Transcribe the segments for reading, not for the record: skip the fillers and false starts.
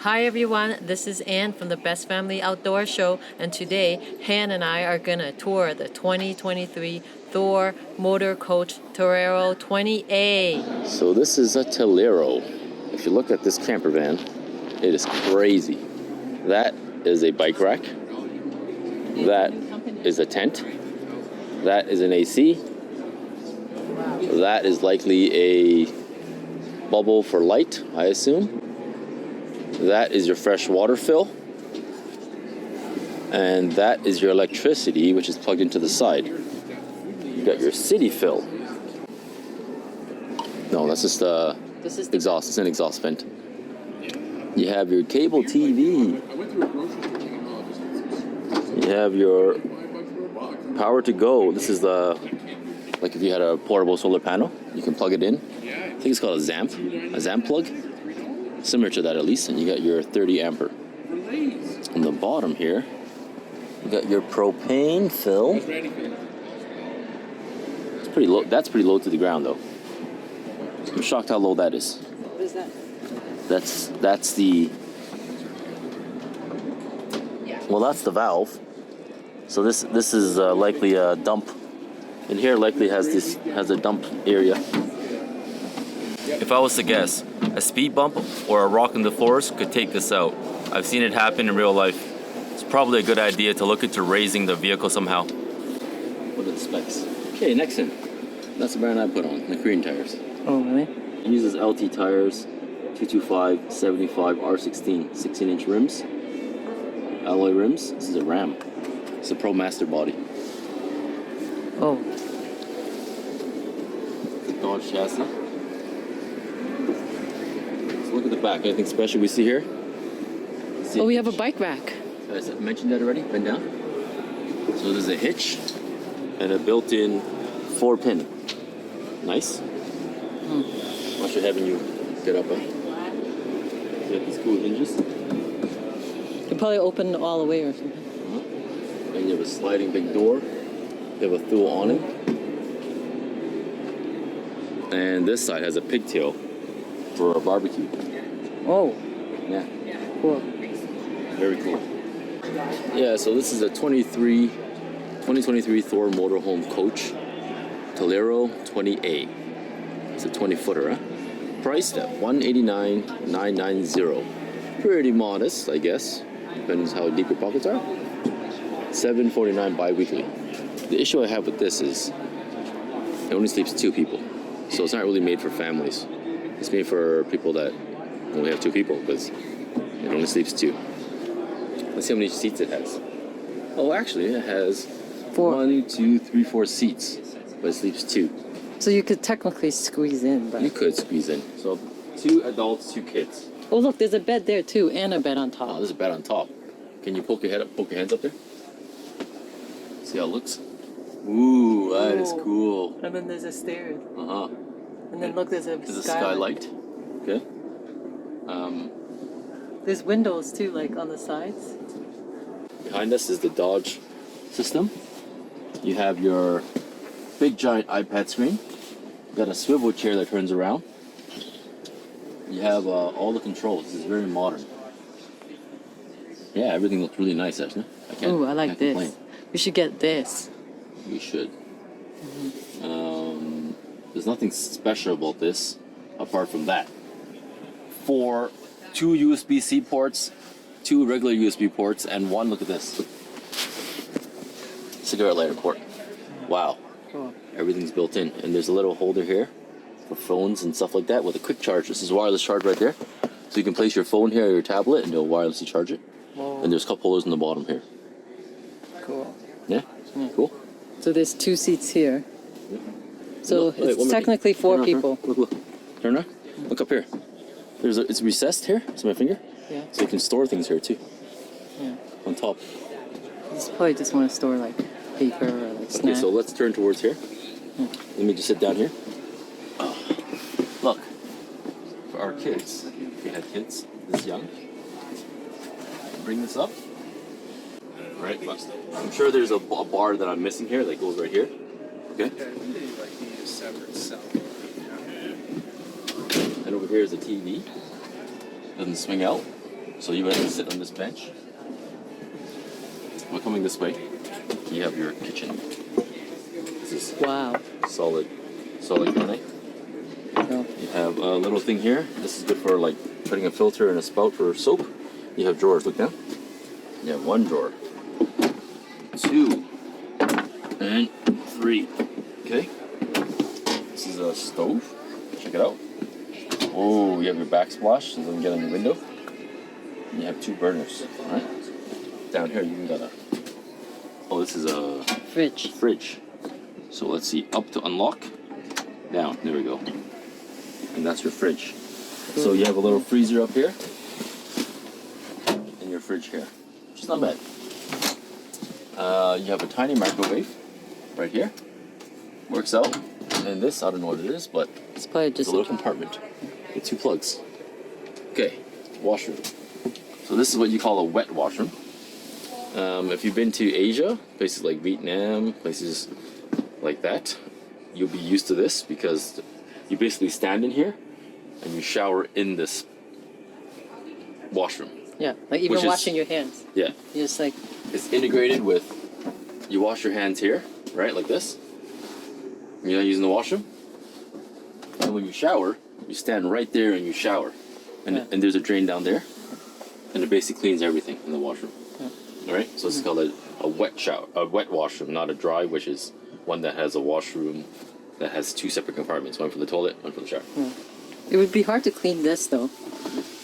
Hi everyone, this is Ann from the Best Family Outdoor Show, and today Han and I are gonna tour the 2023 Thor Motor Coach Tellaro 20A. So this is a Tellaro. If you look at this camper van, it is crazy. That is a bike rack. That is a tent. That is an AC. That is likely a bubble for light, I assume. That is your fresh water fill. And that is your electricity, which is plugged into the side. You got your city fill. No, that's just exhaust. It's an exhaust vent. You have your cable TV. You have your power to go. This is like if you had a portable solar panel, you can plug it in. I think it's called a ZAMP plug. Similar to that at least, and you got your 30 ampere. On the bottom here, you got your propane fill. It's pretty low. That's pretty low to the ground though. I'm shocked how low that is. What is that? That's the. Well, that's the valve. So this is likely a dump. And here likely has a dump area. If I was to guess, a speed bump or a rock in the forest could take this out. I've seen it happen in real life. It's probably a good idea to look into raising the vehicle somehow. What are the specs? Okay, next in. That's the brand I put on, the Korean tires. Oh, really? It uses LT tires, 225, 75, R16, 16-inch rims, alloy rims. This is a Ram. It's a Pro Master body. Oh. Dodge chassis. Look at the back. Anything special we see here? Oh, we have a bike rack. I mentioned that already. Bend down. So there's a hitch and a built-in 4-pin. Nice. Not sure having you get up. You got these cool hinges. You probably open all the way or something. And you have a sliding big door. You have a Thule awning. And this side has a pigtail for a barbecue. Oh. Yeah. Cool. Very cool. Yeah, so this is a 2023 Thor Motorhome Coach Tellaro 20A. It's a 20-footer, huh? Priced at $189,990. Pretty modest, I guess. Depends how deep your pockets are. $749 bi-weekly. The issue I have with this is it only sleeps 2 people. So it's not really made for families. It's made for people that only have 2 people because it only sleeps 2. Let's see how many seats it has. Oh, actually, it has 4. 1, 2, 3, 4 seats, but it sleeps 2. So you could technically squeeze in, but... You could squeeze in. So 2 adults, 2 kids. Oh, look, there's a bed there too, and a bed on top. Oh, there's a bed on top. Can you poke your hands up there? See how it looks? Ooh, that is cool. And then there's a stairs. Uh-huh. And then look, there's a skylight. Okay. There's windows too, like on the sides. Behind us is the Dodge system. You have your big giant iPad screen. You got a swivel chair that turns around. You have all the controls. This is very modern. Yeah, everything looks really nice, actually. Ooh, I like this. Complain. We should get this. We should. There's nothing special about this apart from that. For 2 USB-C ports, 2 regular USB ports, and 1, look at this, cigarette lighter port. Wow. Cool. Everything's built in. And there's a little holder here for phones and stuff like that with a quick charge. This is wireless charge right there. So you can place your phone here or your tablet and it'll wirelessly charge it. Whoa. And there's cup holders in the bottom here. Cool. Yeah? Cool. So there's 2 seats here. So Look, wait, it's technically 4 people. Look. Turn around. Look up here. It's recessed here. See my finger? Yeah. So you can store things here too. Yeah. On top. You probably just want to store like paper or like snacks. Okay, so let's turn towards here. Let me just sit down here. Look. For our kids, if you had kids this young, bring this up. Right? I'm sure there's a bar that I'm missing here that goes right here. Okay. And over here is a TV. Doesn't swing out. So you have to sit on this bench. We're coming this way. You have your kitchen. This is Wow. solid granite. Oh. You have a little thing here. This is good for like putting a filter and a spout for soap. You have drawers. Look down. You have 1 drawer, 2, and 3. Okay. This is a stove. Check it out. Oh, you have your backsplash so it doesn't get on your window. And you have 2 burners. All right. Down here you even got a. Oh, this is a fridge. So let's see. Up to unlock. Down. There we go. And that's your fridge. So you have a little freezer up here. And your fridge here. Which is not bad. You have a tiny microwave right here. Works out. And this, I don't know what it is, but It's probably just a little compartment with 2 plugs. Okay, washroom. So this is what you call a wet washroom. If you've been to Asia, places like Vietnam, places like that, you'll be used to this because you basically stand in here and you shower in this washroom. Yeah, like even Which is- washing your hands. Yeah, You're just like, it's integrated with, you wash your hands here, right, like this. You're not using the washroom. And when you shower, you stand right there and you shower. And there's a drain down there. And it basically cleans everything in the washroom. All right, so this is called a wet shower, a wet washroom, not a dry, which is one that has a washroom that has 2 separate compartments, one for the toilet, one for the shower. it would be hard to clean this though.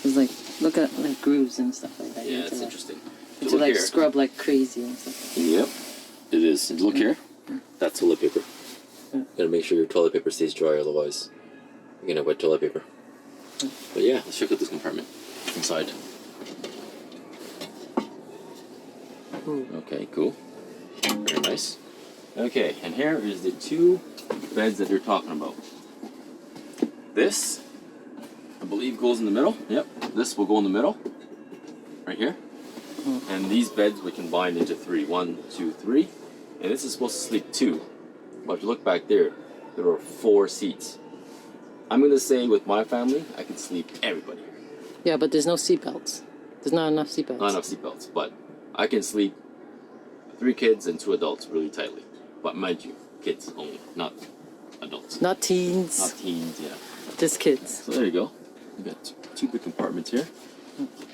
It's like, look at like grooves and stuff like that. You Yeah, have it's to, interesting. To Look like here. scrub like crazy and stuff. Yep, it is. Look here. That's toilet paper. You gotta make sure your toilet paper stays dry, otherwise you're gonna have wet toilet paper. But yeah, let's check out this compartment inside. Okay, cool. Very nice. Okay, and here is the 2 beds that you're talking about. This, I believe, goes in the middle. Yep, this will go in the middle, right here. And these beds we can bind into 3. 1, 2, 3. And this is supposed to sleep 2. But if you look back there, there are 4 seats. I'm gonna say with my family, I can sleep everybody here. Yeah, but there's no seatbelts. There's not enough seatbelts. Not enough seatbelts, but I can sleep 3 kids and 2 adults really tightly. But mind you, kids only, not adults. Not teens. Not teens, yeah. Just kids. So there you go. You got 2 big compartments here.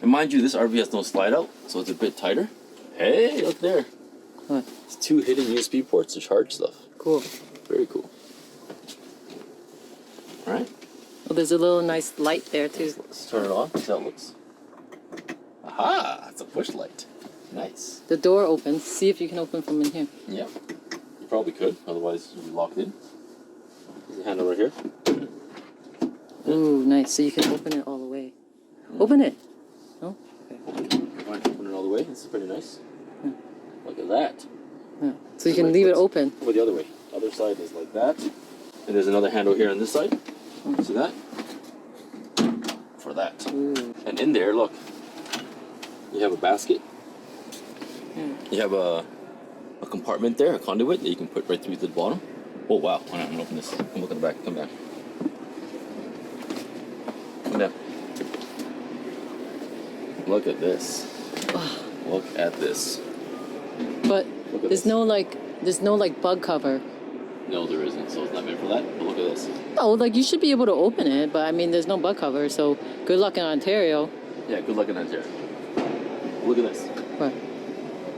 And mind you, this RV has no slide out, so it's a bit tighter. Hey, look there. What? It's 2 hidden USB ports to charge stuff. Cool. Very cool. All right. Oh, there's a little nice light there too. Let's turn it on. See how it looks. Aha! It's a push light. Nice. The door opens. See if you can open from in here. Yeah. You probably could, otherwise you'd be locked in. There's a handle right here. Ooh, nice. So you can open it all the way. Open it. Oh. Okay. Fine, open it all the way. This is pretty nice. Look at that. Yeah. So you can leave it open. Go the other way. Other side is like that. And there's another handle here on this side. See that? For that. Ooh. And in there, look, you have a basket. You have a compartment there, a conduit that you can put right through to the bottom. Oh wow! Hold on, I'm gonna open this. Come look at the back. Come down. Come down. Look at this. Look at this. But Look at there's this. no like bug cover. No, there isn't. So it's not meant for that. But look at this. Oh, like you should be able to open it, but I mean, there's no bug cover, so good luck in Ontario. Yeah, good luck in that chair. Look at this. What?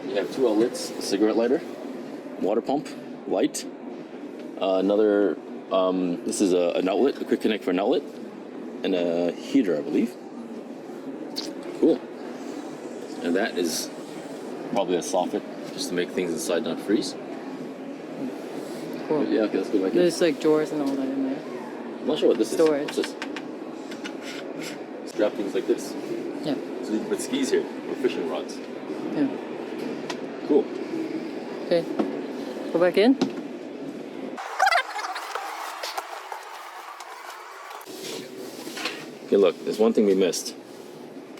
You have 2 outlets: a cigarette lighter, water pump, light. Another. This is an outlet, a quick connect for an outlet, and a heater, I believe. Cool. And that is probably a soffit, just to make things inside not freeze. Cool. But yeah, okay, let's go back in. There's like drawers and all that in there. I'm not sure what this Storage. is. What's this? Strap things like this. Yeah. So you can put skis here, or fishing rods. Yeah. Cool. Okay. Go back in. Okay, look, there's one thing we missed.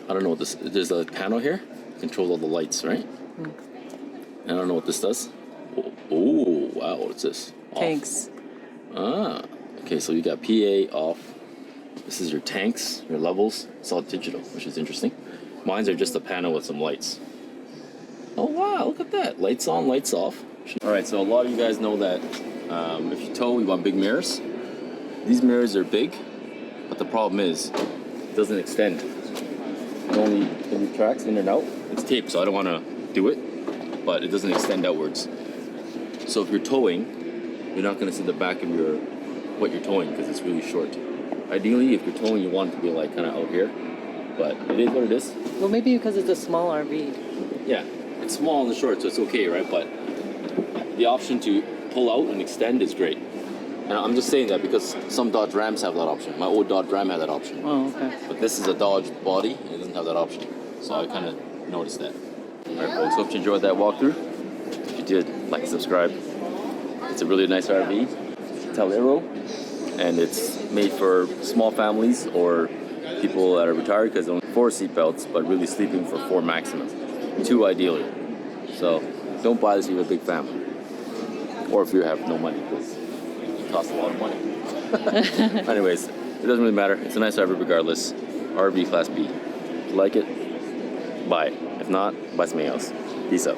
I don't know what this is. There's a panel here, controls all the lights, right? I don't know what this does. Oh, wow, what's this? Off. Tanks. Ah, okay, so you got PA off. This is your tanks, your levels. It's all digital, which is interesting. Mine's are just a panel with some lights. Oh wow, look at that. Lights on, lights off. Alright, so a lot of you guys know that if you tow, you want big mirrors. These mirrors are big, but the problem is, it doesn't extend. It only retracts in and out. It's taped, so I don't want to do it, but it doesn't extend outwards. So if you're towing, you're not going to see the back of what you're towing because it's really short. Ideally, if you're towing, you want it to be like kind of out here, but it is what it is. Well, maybe because it's a small RV. Yeah, it's small and short, so it's okay, right? But the option to pull out and extend is great. And I'm just saying that because some Dodge Rams have that option. My old Dodge Ram had that option. Oh, okay. But this is a Dodge body, and it doesn't have that option. So I kind of noticed that. Alright folks, hope you enjoyed that walkthrough. If you did, like and subscribe. It's a really nice RV, Tellaro, and it's made for small families or people that are retired because they only 4 seat belts, but really sleeping for 4 maximum. 2 ideally. So don't buy this if you have a big family. Or if you have no money, because it costs a lot of money. Anyways, it doesn't really matter. It's a nice RV regardless. RV Class B. If you like it, buy it. If not, buy something else. Peace out.